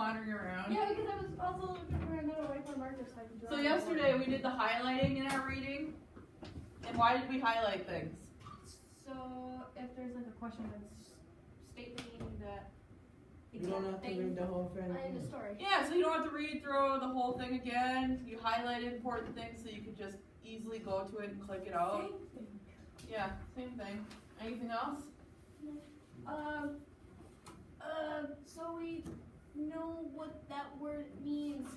wandering around. Yeah, because I was also looking for another way for markers so I could draw. So yesterday we did the highlighting in our reading. And why did we highlight things? So if there's like a question that's stating that You don't have to read the whole thing. in the story. Yeah, so you don't have to read through the whole thing again. You highlighted important things so you could just easily go to it and click it out. Same thing. Yeah, same thing. Anything else? So we know what that word means.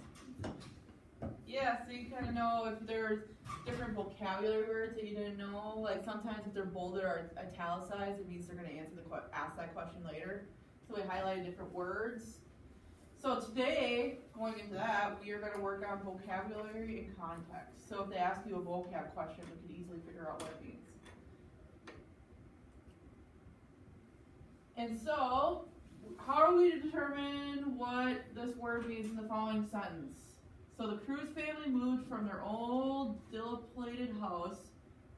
Yeah, so you kind of know if there's different vocabulary words that you didn't know. Like sometimes if they're bolded or italicized, it means they're going to ask that question later. So we highlighted different words. So today, going into that, we are going to work on vocabulary and context. So if they ask you a vocab question, we can easily figure out what it means. And so, how are we to determine what this word means in the following sentence? So the Cruz family moved from their old, dilapidated house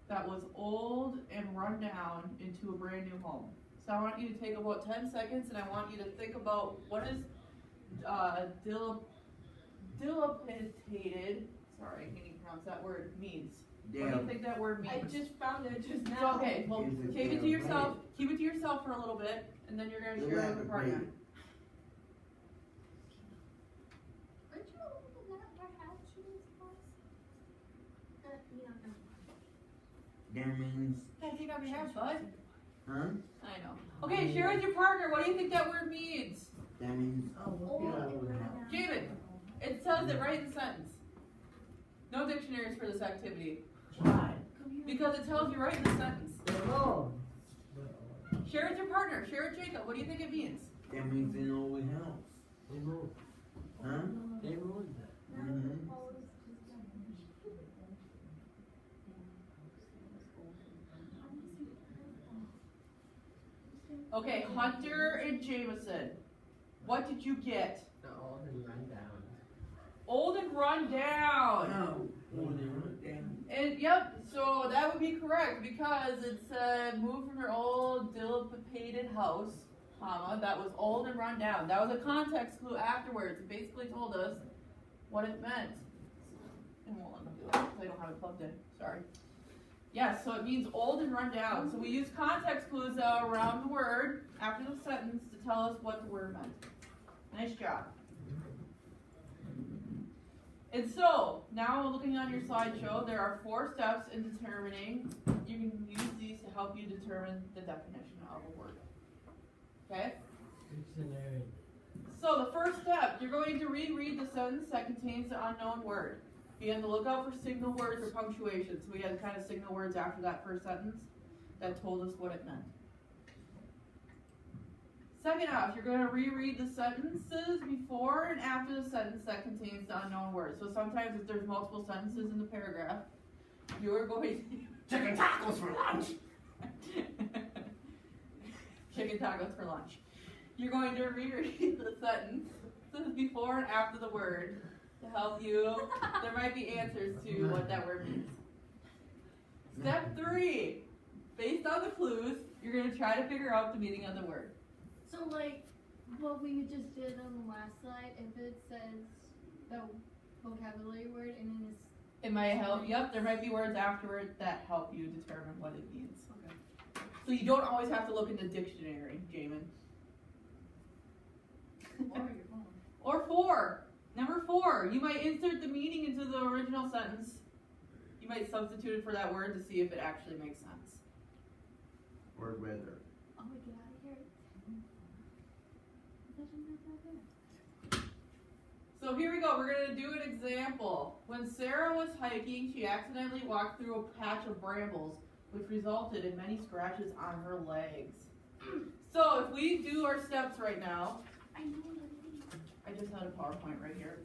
that was old and run down into a brand new home. So I want you to take about 10 seconds and I want you to think about what is dilapidated, sorry, I can't even pronounce that word, means. What do you think that word means? I just found it just So, now. okay, well, keep it to yourself. Keep it to yourself for a little bit, and then you're going to share it with your partner. Aren't you a little bit not perhaps That means, I think on behalf, bud. huh? I know. Okay, share with your partner. What do you think that word means? That means, Jamin, it says it right in the sentence. No dictionaries for this activity. Why? Because it tells you right in the sentence. No. Share with your partner. Share with Jacob. What do you think it means? that means an old house. They moved. Huh? They ruined that. Mm-hmm. Okay, Hunter and Jameson. What did you get? The old and run down. Old and run down. No. Old and run down. And yep, so that would be correct because it said moved from their old dilapidated house, comma, that was old and run down. That was a context clue afterwards. It basically told us what it meant. And won't let me do it because I don't have it plugged in. Sorry. Yes, so it means old and run down. So we use context clues around the word after the sentence to tell us what the word meant. Nice job. And so, now looking on your slideshow, there are 4 steps in determining. You can use these to help you determine the definition of a word. Okay? Dictionary. So the first step, you're going to reread the sentence that contains the unknown word. Be on the lookout for signal words or punctuation. So we had kind of signal words after that first sentence that told us what it meant. Second off, you're going to reread the sentences before and after the sentence that contains the unknown word. So sometimes if there's multiple sentences in the paragraph, you're going to... Chicken tacos for lunch. Chicken tacos for lunch. You're going to reread the sentences before and after the word to help you. There might be answers to what that word means. Step 3. Based on the clues, you're going to try to figure out the meaning of the word. So like what we just did on the last slide, if it says the vocabulary word and then it's It might help. Yep, there might be words afterward that help you determine what it means. okay. So you don't always have to look in the dictionary, Jamin. Or your phone. Or 4. Number 4, you might insert the meaning into the original sentence. You might substitute it for that word to see if it actually makes sense. Word weather. Oh, get out of here. So here we go, we're going to do an example. When Sarah was hiking, she accidentally walked through a patch of brambles, which resulted in many scratches on her legs. So if we do our steps right now, I know what it means. I just had a PowerPoint right here.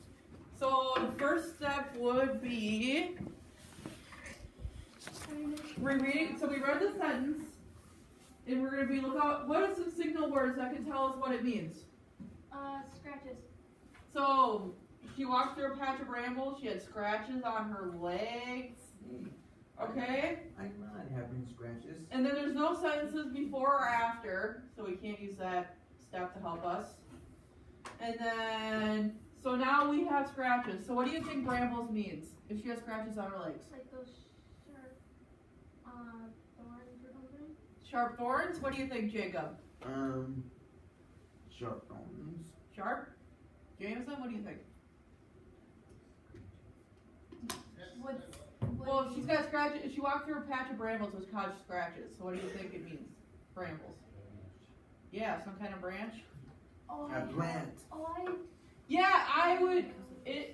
So the first step would be rereading. So we read the sentence, and we're going to be looking at what are some signal words that can tell us what it means. Scratches. So she walked through a patch of brambles. She had scratches on her legs. Okay? I'm not having scratches. And then there's no sentences before or after, so we can't use that step to help us. And then, so now we have scratches. So what do you think brambles means? If she has scratches on her legs. Like those sharp, thorns or something. Sharp thorns? What do you think, Jacob? Sharp thorns. Sharp? Jameson, what do you think? Well, if she's got scratches, if she walked through a patch of brambles, it's caused scratches. So what do you think it means? Brambles. Yeah, some kind of branch. Oh, A plant. Yeah, I would.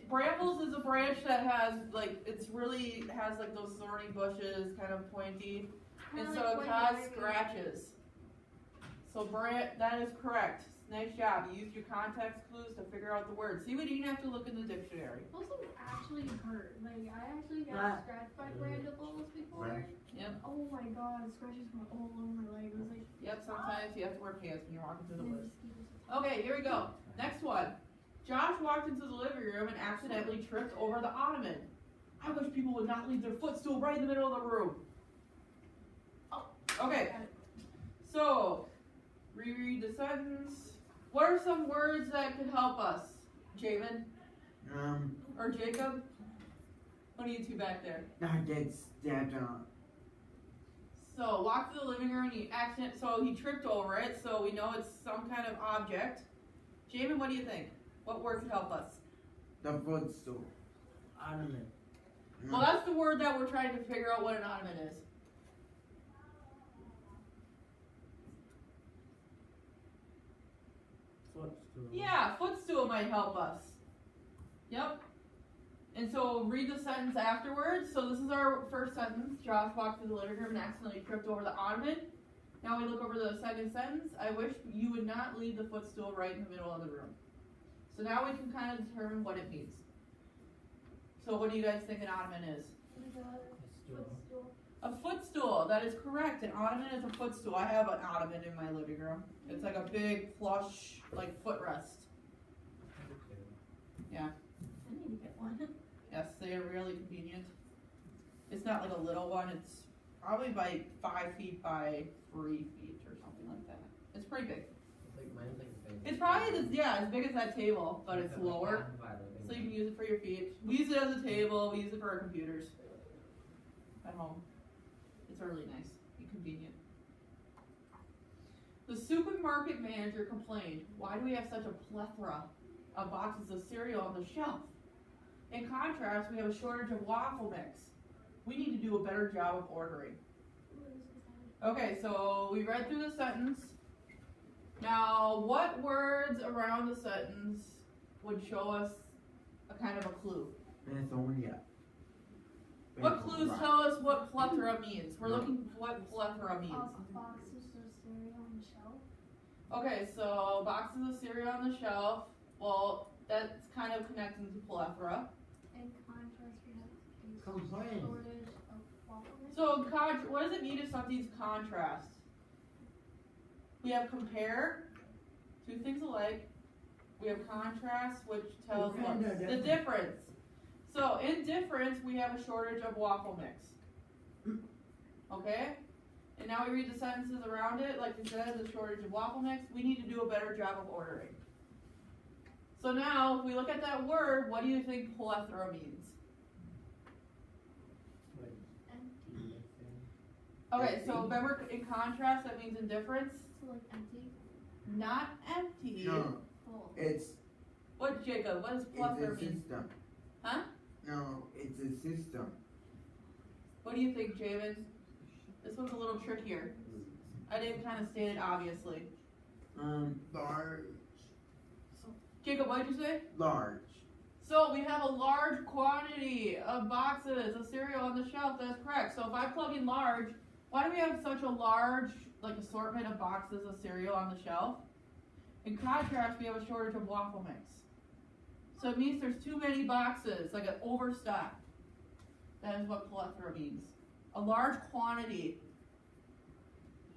Brambles is a branch that has like has like those thorny bushes, kind of pointy, and so it causes scratches. So that is correct. Nice job. You used your context clues to figure out the word. See, we didn't have to look in the dictionary. Those things actually hurt. Like, I actually got Ah. scratched by brandables before. Right. Yep. Oh my god, scratches went all over my leg. It was like, Yep. Sometimes you have to wear pants when you're walking through the the woods. mosquitoes. Okay, here we go. Next one. Josh walked into the living room and accidentally tripped over the ottoman. I wish people would not leave their footstool right in the middle of the room. Oh, okay. So, reread the sentence. What are some words that could help us? Jamin? Or Jacob? What are you two back there? Not get stabbed on. So, walked to the living room and he tripped over it, so we know it's some kind of object. Jamin, what do you think? What word could help us? The footstool. Ottoman. Well, that's the word that we're trying to figure out what an ottoman is. Footstool. Yeah, footstool might help us. Yep. And so read the sentence afterwards. So this is our first sentence. Josh walked through the living room and accidentally tripped over the ottoman. Now we look over the second sentence. I wish you would not leave the footstool right in the middle of the room. So now we can kind of determine what it means. So what do you guys think an ottoman is? Like a footstool. A footstool. That is correct. An ottoman is a footstool. I have an ottoman in my living room. It's like a big plush, like footrest. I need to get one. Yes, they are really convenient. It's not like a little one. It's probably by 5 feet by 3 feet or something like that. It's pretty big. It's like mine's like big. It's probably as big as that table, but it's lower, so you can use it for your feet. We use it as a table. We use it for our computers at home. It's really nice and convenient. The supermarket manager complained, "Why do we have such a plethora of boxes of cereal on the shelf? In contrast, we have a shortage of waffle mix. We need to do a better job of ordering." Okay, so we read through the sentence. Now, what words around the sentence would show us a kind of a clue? Lithonia. What clues tell us what plethora means? We're looking for what plethora means. Boxes of cereal on the shelf. Okay, so boxes of cereal on the shelf. Well, that's kind of connecting to plethora. In contrast, we have a Complain. shortage of waffle mix. So, what does it mean if something's contrast? We have compare, two things alike. We have contrast, which tells us the difference. So, in difference, we have a shortage of waffle mix. Okay? And now we read the sentences around it. Like we said, the shortage of waffle mix. We need to do a better job of ordering. So now, if we look at that word, what do you think plethora means? Empty. Okay, so remember in contrast, that means indifference. So like empty. Not empty. No, Full. it's What, Jacob? What does a plethora mean? system. Huh? No, it's a system. What do you think, Javen? This one's a little trickier. I didn't kind of state it obviously. Large. Jacob, what did you say? Large. So we have a large quantity of boxes of cereal on the shelf. That's correct. So if I plug in large, why do we have such a large assortment of boxes of cereal on the shelf? In contrast, we have a shortage of waffle mix. So it means there's too many boxes, like an overstock. That is what plethora means. A large quantity.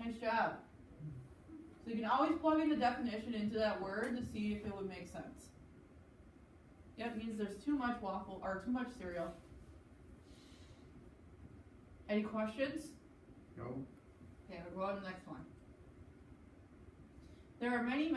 Nice job. So you can always plug in the definition into that word to see if it would make sense. Yeah, it means there's too much waffle or too much cereal. Any questions? No. Okay, we'll go on to the next one. There are many